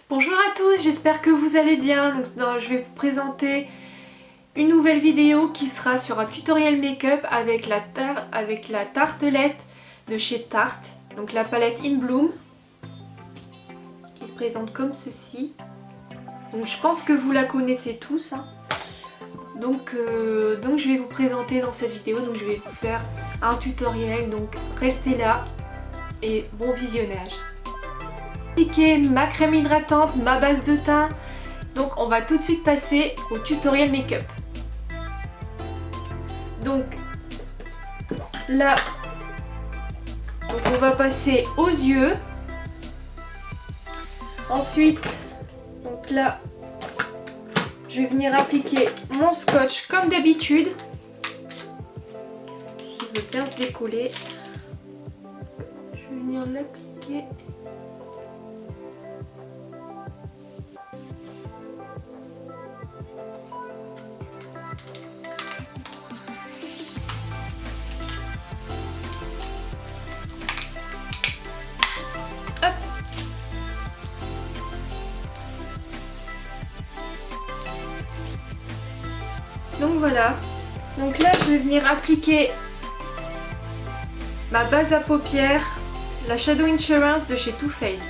Bonjour à tous, j'espère que vous allez bien. Je vais vous présenter une nouvelle vidéo qui sera sur un tutoriel make-up avec la tartelette de chez Tarte. Donc la palette In Bloom qui se présente comme ceci. Donc je pense que vous la connaissez tous. Donc je vais vous présenter dans cette vidéo. Donc je vais vous faire un tutoriel. Donc restez là et bon visionnage. Ma crème hydratante, ma base de teint. Donc on va tout de suite passer au tutoriel make-up. Donc là, on va passer aux yeux. Ensuite, donc là, je vais venir appliquer mon scotch comme d'habitude. S'il veut bien se décoller, je vais venir l'appliquer. Donc voilà, donc là je vais venir appliquer ma base à paupières, la Shadow Insurance de chez Too Faced.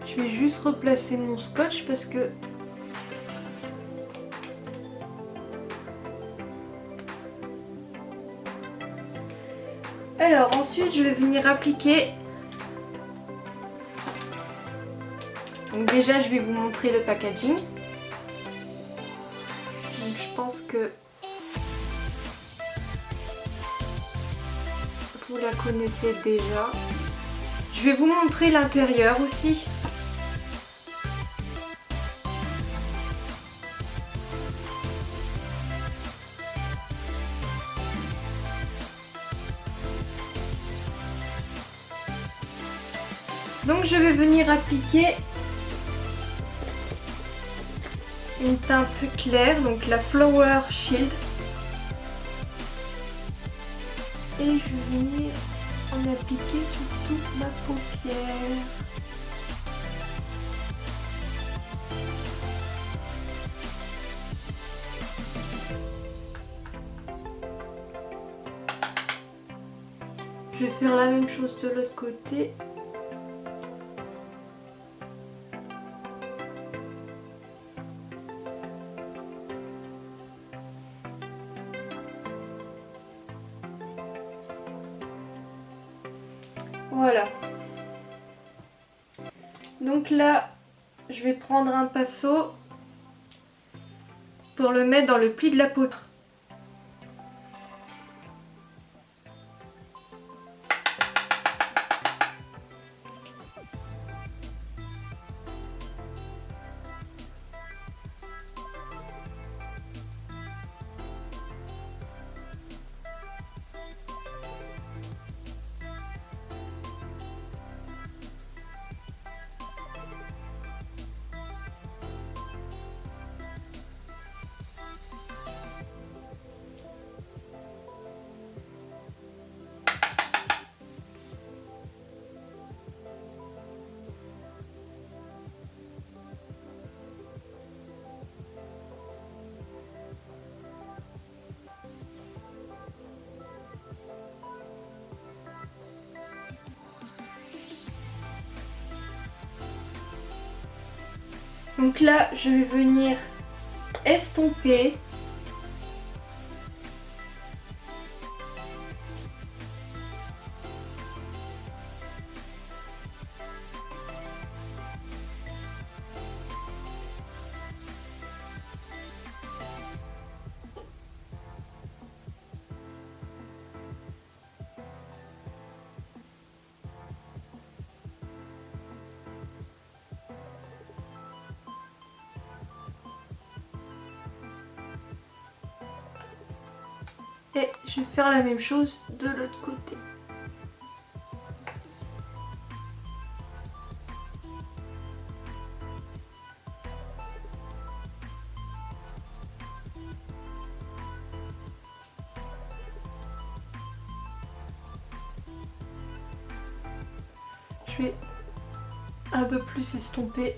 Je vais juste replacer mon scotch parce que alors ensuite je vais venir appliquer. Donc déjà je vais vous montrer le packaging. Donc je pense que vous la connaissez déjà. Je vais vous montrer l'intérieur aussi. Donc je vais venir appliquer une teinte claire, donc la Flower Shield. Et je vais venir en appliquer sur toute ma paupière. Je vais faire la même chose de l'autre côté. Voilà. Donc là, je vais prendre un pinceau pour le mettre dans le pli de la paupière. Donc là, je vais venir estomper. Et je vais faire la même chose de l'autre côté. Je vais un peu plus estomper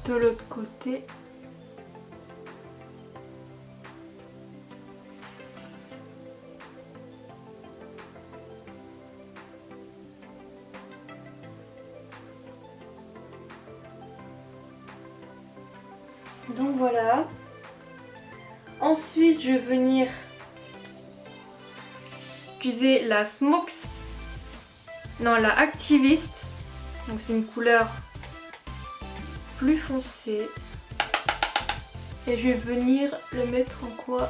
de l'autre côté. Donc voilà. Ensuite, je vais venir utiliser la la Activist. Donc c'est une couleur plus foncée. Et je vais venir le mettre en quoi?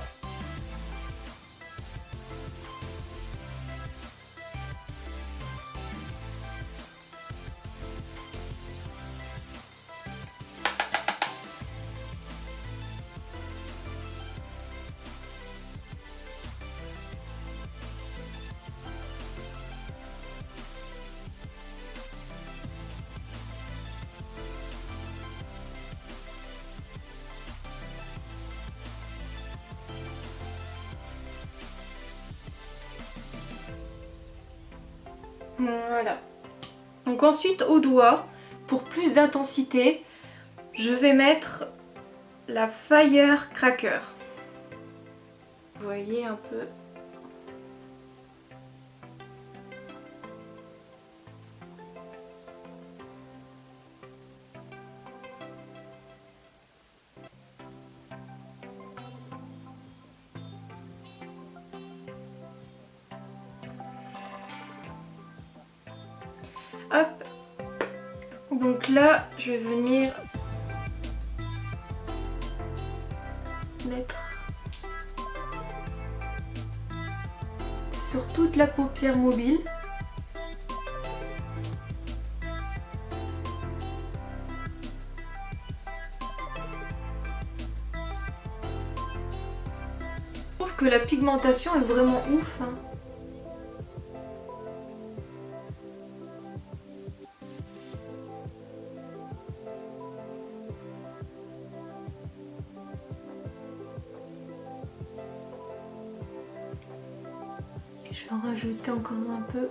Voilà. Donc ensuite au doigt, pour plus d'intensité, je vais mettre la Firecracker. Vous voyez un peu. Hop. Donc là, je vais venir mettre sur toute la paupière mobile. Je trouve que la pigmentation est vraiment ouf, hein. Je vais en rajouter encore un peu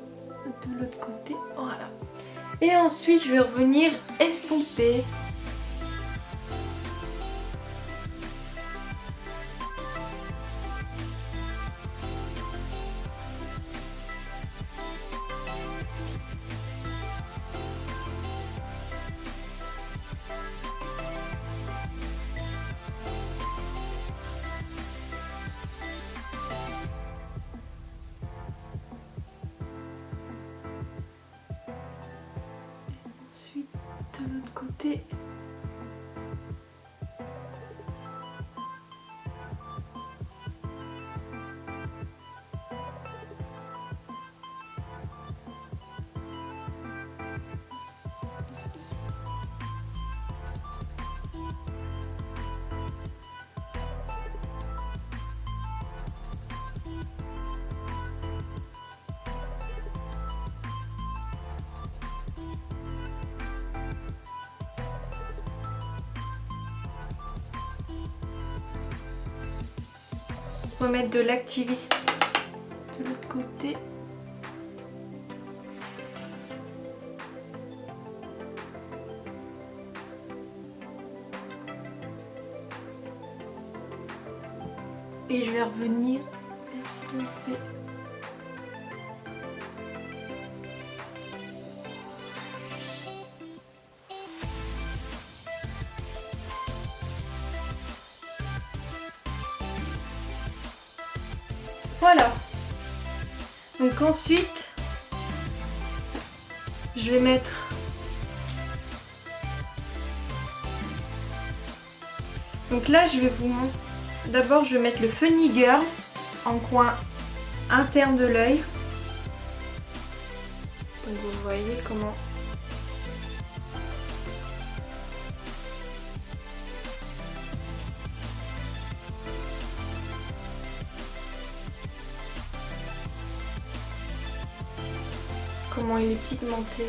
de l'autre côté, voilà. Et ensuite je vais revenir estomper. Ensuite de l'autre côté. On va mettre de l'Activist de l'autre côté. Et je vais revenir estomper. Voilà. Donc ensuite, je vais mettre donc là je vais vous montrer. D'abord je vais mettre le Funny Girl en coin interne de l'œil. Donc vous voyez comment. comment il est pigmenté.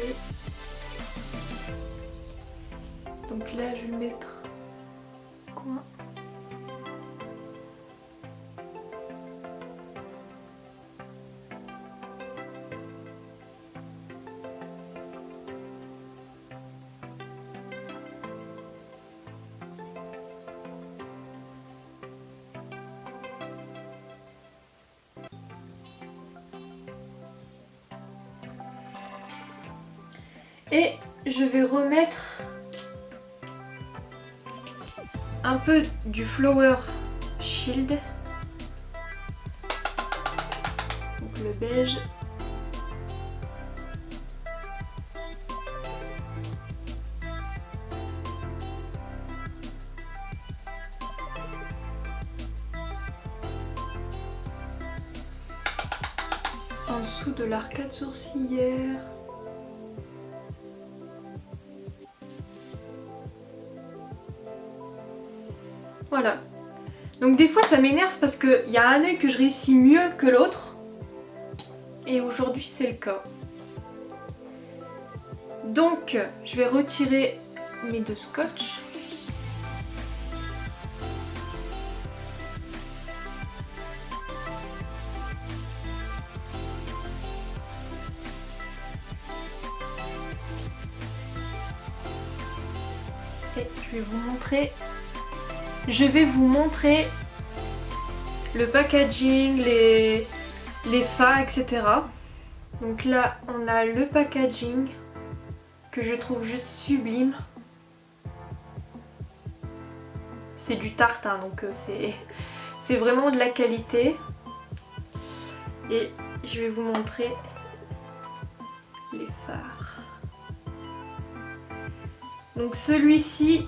Donc là je vais le mettre au coin. Et je vais remettre un peu du Flower Shield, donc le beige. En dessous de l'arcade sourcilière. Voilà. Donc des fois ça m'énerve parce qu'il y a un œil que je réussis mieux que l'autre. Et aujourd'hui c'est le cas. Donc je vais retirer mes deux scotch. Et je vais vous montrer le packaging, les fards, etc. Donc là on a le packaging que je trouve juste sublime. C'est du Tarte hein, donc c'est vraiment de la qualité. Et je vais vous montrer les fards. Donc celui-ci,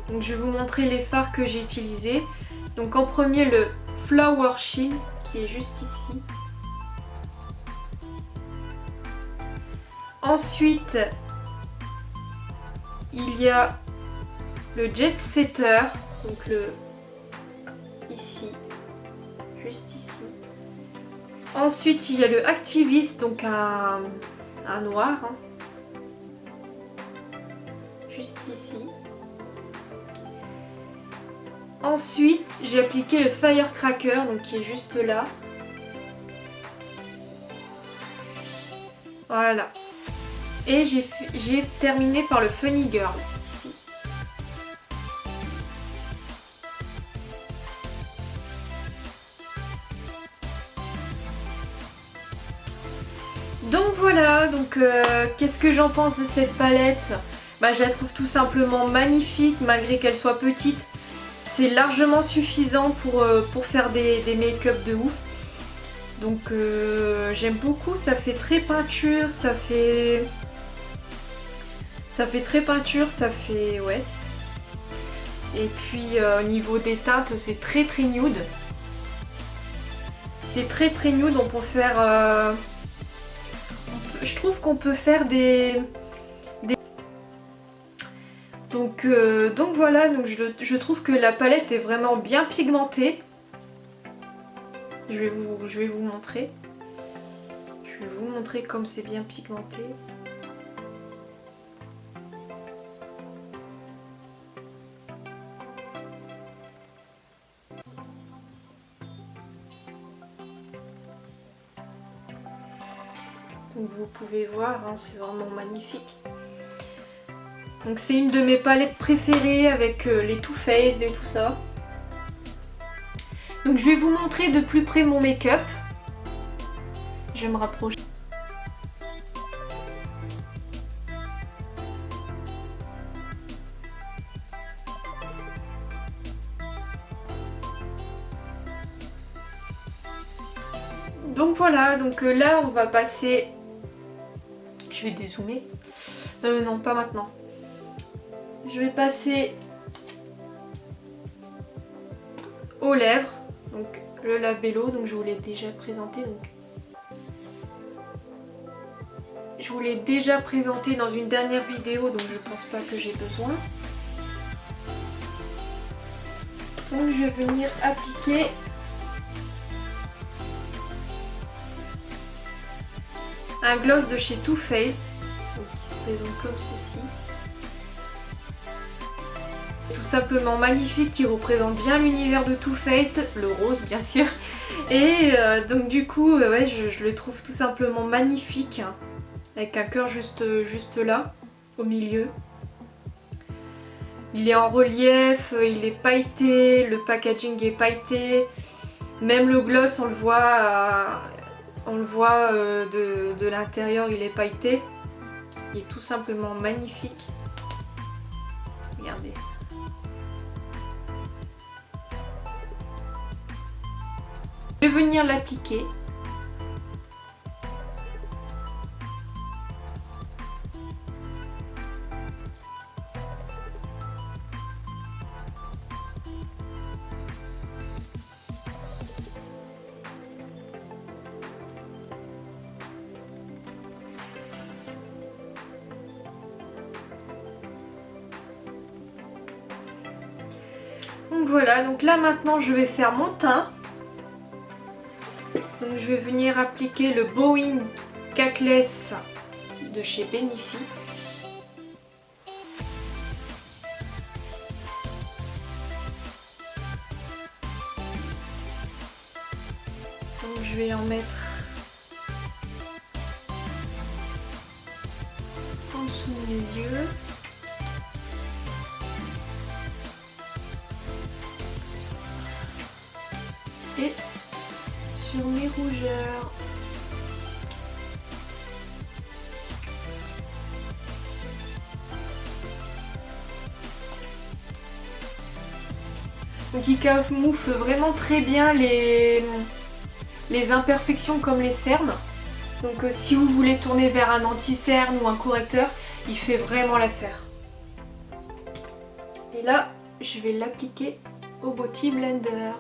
donc je vais vous montrer les fards que j'ai utilisés. Donc en premier le Flower Shield qui est juste ici. Ensuite il y a le Jet Setter, donc le ici, juste ici. Ensuite il y a le Activist, donc un noir, hein, juste ici. Ensuite j'ai appliqué le Firecracker, donc qui est juste là. Voilà. Et j'ai terminé par le Funny Girl, ici. Donc voilà, qu'est-ce que j'en pense de cette palette? Bah, je la trouve tout simplement magnifique, malgré qu'elle soit petite. C'est largement suffisant pour faire des make-up de ouf. Donc j'aime beaucoup, ça fait très peinture, ça fait très peinture, ça fait ouais. Et puis au niveau des teintes, c'est très nude. C'est très nude, on peut faire je trouve qu'on peut faire des... Donc voilà, donc je trouve que la palette est vraiment bien pigmentée. Je vais vous montrer. Je vais vous montrer comme c'est bien pigmenté. Donc vous pouvez voir, hein, c'est vraiment magnifique. Donc c'est une de mes palettes préférées avec les Too Faced et tout ça. Donc je vais vous montrer de plus près mon make-up. Je vais me rapprocher. Donc voilà, donc là on va passer... Je vais dézoomer. Non, pas maintenant. Je vais passer aux lèvres. Donc le Labello, donc je vous l'ai déjà présenté. Je vous l'ai déjà présenté dans une dernière vidéo, donc je pense pas que j'ai besoin. Donc je vais venir appliquer un gloss de chez Too Faced, donc qui se présente comme ceci. Tout simplement magnifique, qui représente bien l'univers de Too Faced, le rose bien sûr. Et donc du coup, ouais, je le trouve tout simplement magnifique, hein, avec un cœur juste là, au milieu. Il est en relief, il est pailleté, le packaging est pailleté. Même le gloss, on le voit, de l'intérieur, il est pailleté. Il est tout simplement magnifique. Regardez. Je vais venir l'appliquer. Donc voilà, donc là maintenant je vais faire mon teint. Donc je vais venir appliquer le Bowing Cackless de chez Benefit. Donc je vais en mettre en dessous de mes yeux. Et sur mes rougeurs. Donc il camoufle vraiment très bien les imperfections comme les cernes. Donc si vous voulez tourner vers un anti-cerne ou un correcteur, il fait vraiment l'affaire. Et là, je vais l'appliquer au Beauty Blender.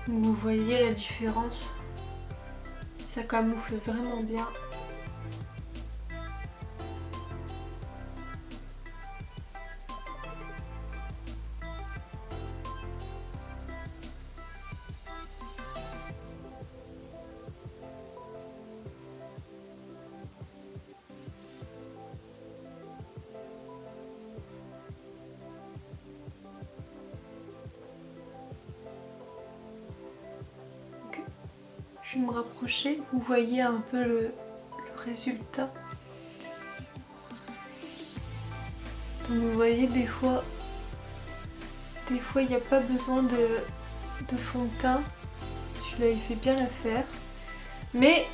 Vous voyez la différence, ça camoufle vraiment bien. Je vais me rapprocher, vous voyez un peu le résultat. Donc vous voyez des fois il n'y a pas besoin de fond de teint. Celui-là il fait bien l'affaire. Mais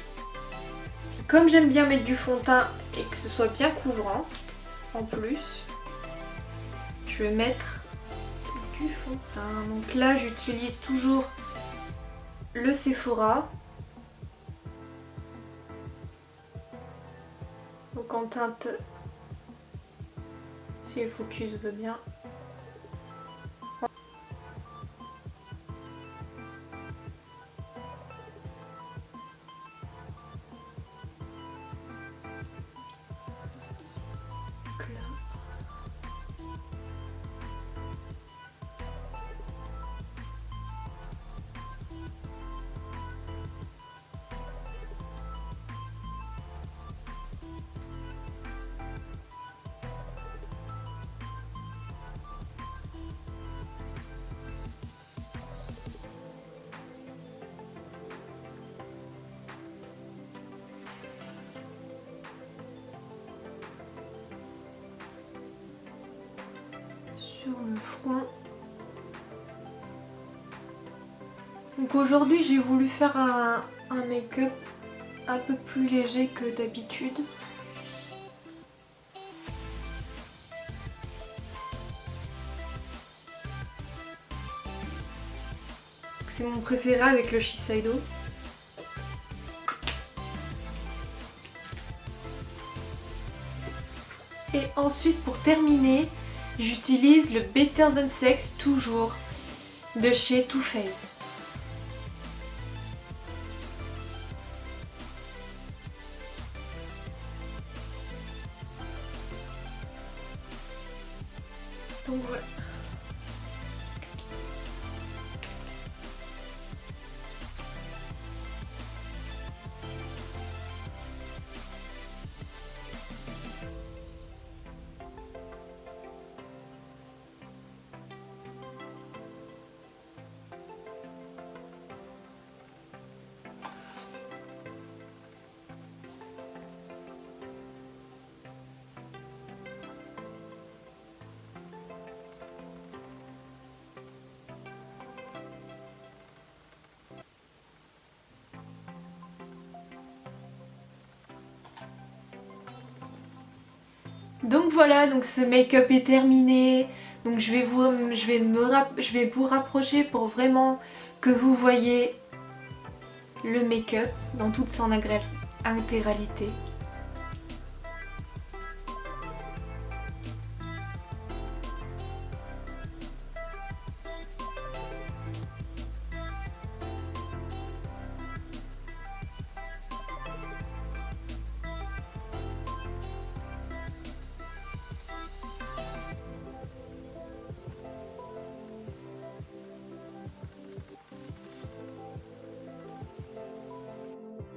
comme j'aime bien mettre du fond de teint et que ce soit bien couvrant, en plus, je vais mettre du fond de teint. Donc là j'utilise toujours le Sephora. Donc en teinte, si le focus veut bien. Donc là. Sur le front. Donc aujourd'hui j'ai voulu faire un make-up un peu plus léger que d'habitude. c'est mon préféré avec le Shiseido. Et ensuite pour terminer, j'utilise le Better Than Sex toujours de chez Too Faced. Donc voilà. Donc voilà, donc ce make-up est terminé. Donc je vais vous rapprocher pour vraiment que vous voyez le make-up dans toute son intégralité.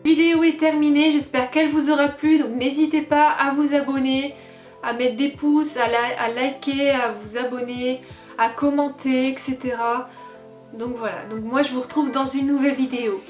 La vidéo est terminée, j'espère qu'elle vous aura plu, donc n'hésitez pas à vous abonner, à mettre des pouces, à liker, à vous abonner, à commenter, etc. Donc voilà, donc moi je vous retrouve dans une nouvelle vidéo.